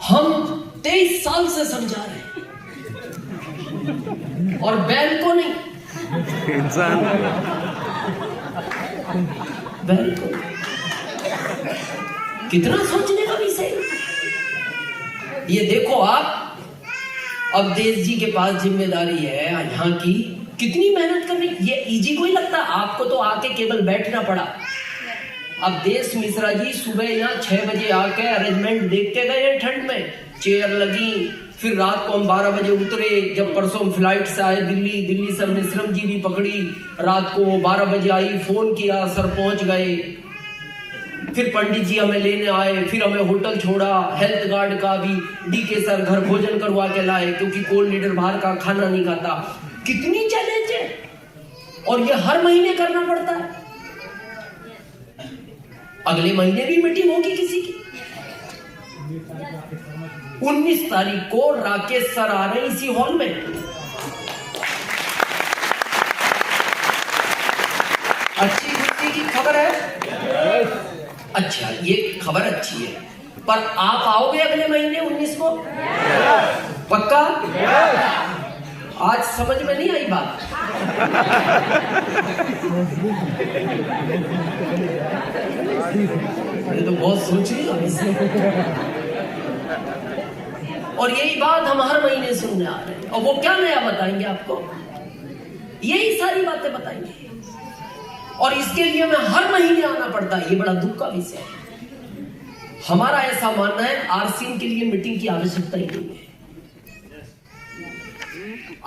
हम 23 साल से समझा रहे हैं, और बैल को नहीं, इंसान बैल को। कितना सोचने का विषय। ये देखो आप, अब देश जी के पास जिम्मेदारी है यहाँ की, कितनी मेहनत कर रही। ये इजी को ही लगता, आपको तो आके केवल बैठना पड़ा। अब देश मिश्रा जी सुबह यहाँ 6 बजे आके अरेंजमेंट देख के गए ठंड में, चेयर लगी, फिर रात को हम 12 बजे उतरे। जब परसों हम फ्लाइट से आए दिल्ली से हमने श्रम जी भी पकड़ी, रात को 12 बजे आई, फोन किया, सर पहुंच गए। फिर पंडित जी हमें लेने आए, फिर हमें होटल छोड़ा, हेल्थ गार्ड का भी डीके सर घर भोजन करवा के लाए, क्योंकि कोल लीडर बाहर का खाना नहीं खाता। कितनी चैलेंज है, और ये हर महीने करना पड़ता है। अगले महीने भी मीटिंग होगी किसी की। 19 तारीख को राकेश सर आ रहे हैं इसी हॉल में। अच्छी खुशी की खबर है। अच्छा, ये खबर अच्छी है, पर आप आओगे अगले महीने 19 को? पक्का? आज समझ में नहीं आई बात। ये तो बहुत सोच रही हो। और यही बात हम हर महीने सुनने आ रहे हैं। और वो क्या नया बताएंगे आपको? यही सारी बातें बताएंगे, और इसके लिए हमें हर महीने आना पड़ता है। ये बड़ा दुख का विषय है। हमारा ऐसा मानना है, आरसीएम के लिए मीटिंग की आवश्यकता ही नहीं है।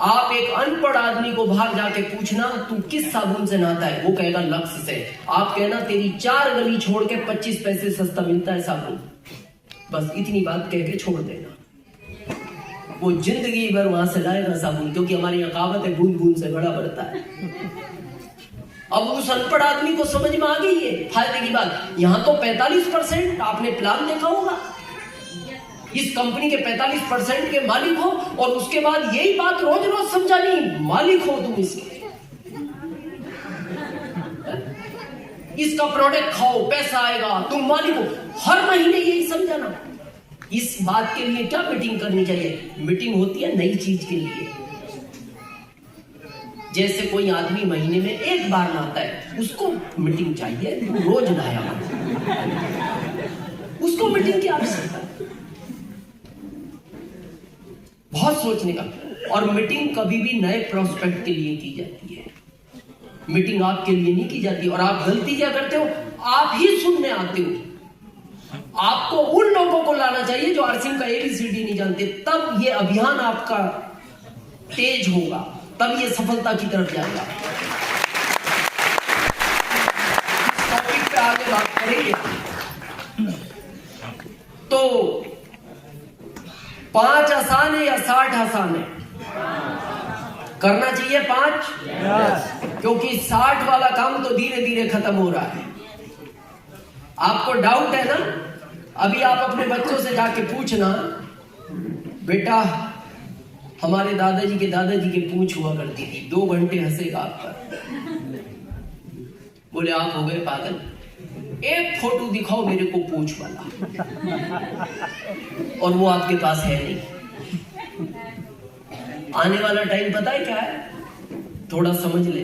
आप एक अनपढ़ आदमी को बाहर जाके पूछना तू किस साबुन से नहाता है, वो कहेगा लक्स से। आप कहना तेरी 4 गली छोड़ के 25 पैसे सस्ता मिलता है साबुन, बस इतनी बात कह के छोड़ देना। वो जिंदगी भर वहां से लाएगा साबुन, क्योंकि हमारी यहाँ कहावत है बूंद बूंद से घड़ा भरता है। अब उस अनपढ़ आदमी को समझ में आ गई है फायदे की बात। यहां तो 45% आपने प्लान देखा होगा, इस कंपनी के 45% के मालिक हो, और उसके बाद यही बात रोज रोज समझानी, मालिक हो तुम इसके, इसका प्रोडक्ट खाओ पैसा आएगा, तुम मालिक हो। हर महीने यही समझाना। इस बात के लिए क्या मीटिंग करनी चाहिए? मीटिंग होती है नई चीज के लिए। जैसे कोई आदमी महीने में 1 बार नहाता है, उसको मीटिंग चाहिए। रोज नहाया उसको मीटिंग की आवश्यकता है। बहुत सोचने का। और मीटिंग कभी भी नए प्रोस्पेक्ट के लिए की जाती है, मीटिंग आपके लिए नहीं की जाती। और आप गलती क्या करते हो, आप ही सुनने आते हो। आपको उन लोगों को लाना चाहिए जो आरसीएम का ABCD नहीं जानते, तब ये अभियान आपका तेज होगा, तब ये सफलता की तरफ जाएगा। इस टॉपिक पे आगे बात करेंगे। तो 5 आसान है या 60 आसान है? करना चाहिए 5, क्योंकि 60 वाला काम तो धीरे धीरे खत्म हो रहा है। आपको डाउट है ना? अभी आप अपने बच्चों से जाके पूछना, बेटा हमारे दादाजी के पूंछ हुआ करती थी, 2 घंटे हंसेगा आप पर। बोले आप हो गए पागल, एक फोटो दिखाओ मेरे को पूंछ वाला, और वो आपके पास है नहीं। आने वाला टाइम पता है क्या है? थोड़ा समझ ले।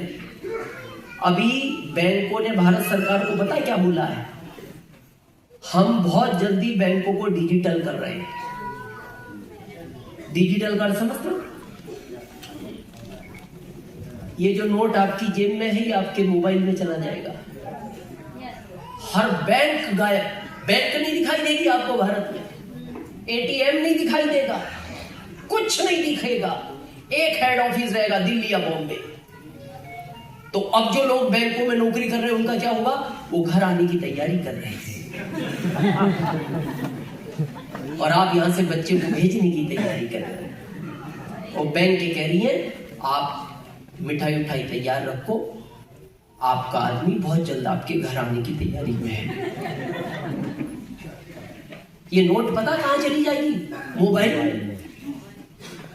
अभी बैंकों ने भारत सरकार को पता है क्या बोला है? हम बहुत जल्दी बैंकों को डिजिटल कर रहे हैं। डिजिटल कर समझते हो? ये जो नोट आपकी जेब में है, ये आपके मोबाइल में चला जाएगा। हर बैंक गायब, बैंक नहीं दिखाई देगी आपको भारत में, ATM नहीं दिखाई देगा, कुछ नहीं दिखेगा। एक हेड ऑफिस रहेगा दिल्ली या बॉम्बे। तो अब जो लोग बैंकों में नौकरी कर रहे हैं उनका क्या होगा? वो घर आने की तैयारी कर रहे हैं। और आप यहां से बच्चे को भेजने की तैयारी कर रहे हैं, और बैंक कह रही है आप मिठाई उठाई तैयार रखो, आपका आदमी बहुत जल्द आपके घर आने की तैयारी में है। ये नोट पता कहां चली जाएगी? मोबाइल में।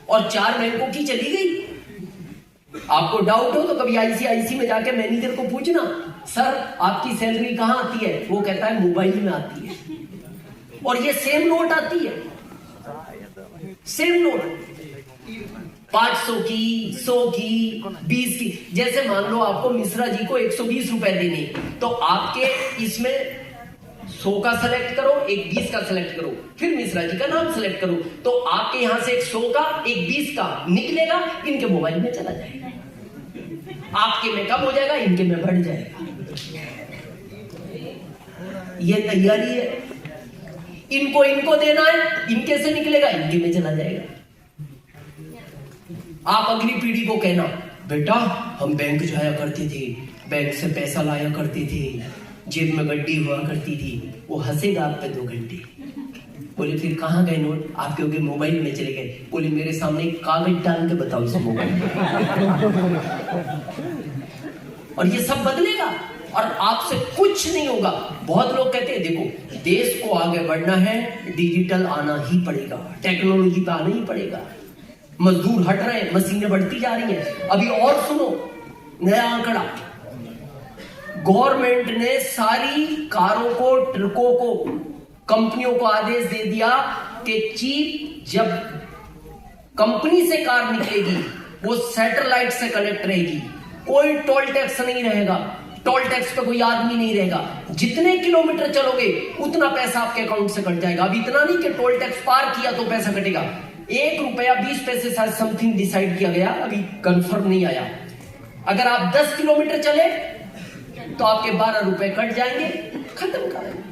और 4 बैंकों की चली गई। आपको डाउट हो तो कभी ICICI में जाके मैनेजर को पूछना, सर आपकी सैलरी कहां आती है? वो कहता है मोबाइल में आती है। और ये सेम नोट आती है। सेम नोट, 500 की, 100 की, 20 की। जैसे मान लो आपको मिश्रा जी को 120 रुपए देने, तो आपके इसमें 100 का सेलेक्ट करो, एक 20 का सेलेक्ट करो, फिर मिश्रा जी का नाम सेलेक्ट करो, तो आपके यहां से एक 100 का, एक 20 का निकलेगा, इनके मोबाइल में चला जाएगा, आपके में कम हो जाएगा, इनके में बढ़ जाएगा। ये तैयारी है, इनको देना है, इनके से निकलेगा, इनके में चला जाएगा। आप अगली पीढ़ी को कहना, बेटा हम बैंक जाया करते थे, बैंक से पैसा लाया करते थे, जेब में गड्डी हुआ करती थी। वो हंसेगा आप पे 2 घंटे। बोले फिर कहाँ गए नोट? आप क्योंकि मोबाइल में चले गए। बोले मेरे सामने कागज डाल के बताओ इस मोबाइल में। और ये सब बदलेगा और आपसे कुछ नहीं होगा। बहुत लोग कहते हैं देखो देश को आगे बढ़ना है, डिजिटल आना ही पड़ेगा, टेक्नोलॉजी पे आना ही पड़ेगा। मजदूर हट रहे हैं, मशीनें बढ़ती जा रही हैं। अभी और सुनो नया आंकड़ा, गवर्नमेंट ने सारी कारों को, ट्रकों को, कंपनियों को आदेश दे दिया कि चीप जब कंपनी से कार निकलेगी वो सैटेलाइट से कनेक्ट रहेगी, कोई टोल टैक्स नहीं रहेगा, टोल टैक्स पे कोई आदमी नहीं रहेगा। जितने किलोमीटर चलोगे उतना पैसा आपके अकाउंट से कट जाएगा। अब इतना नहीं कि टोल टैक्स पार किया तो पैसा कटेगा, 1 रुपया 20 पैसे शायद समथिंग डिसाइड किया गया, अभी कंफर्म नहीं आया। अगर आप 10 किलोमीटर चले तो आपके 12 रुपए कट जाएंगे, खत्म करेंगे।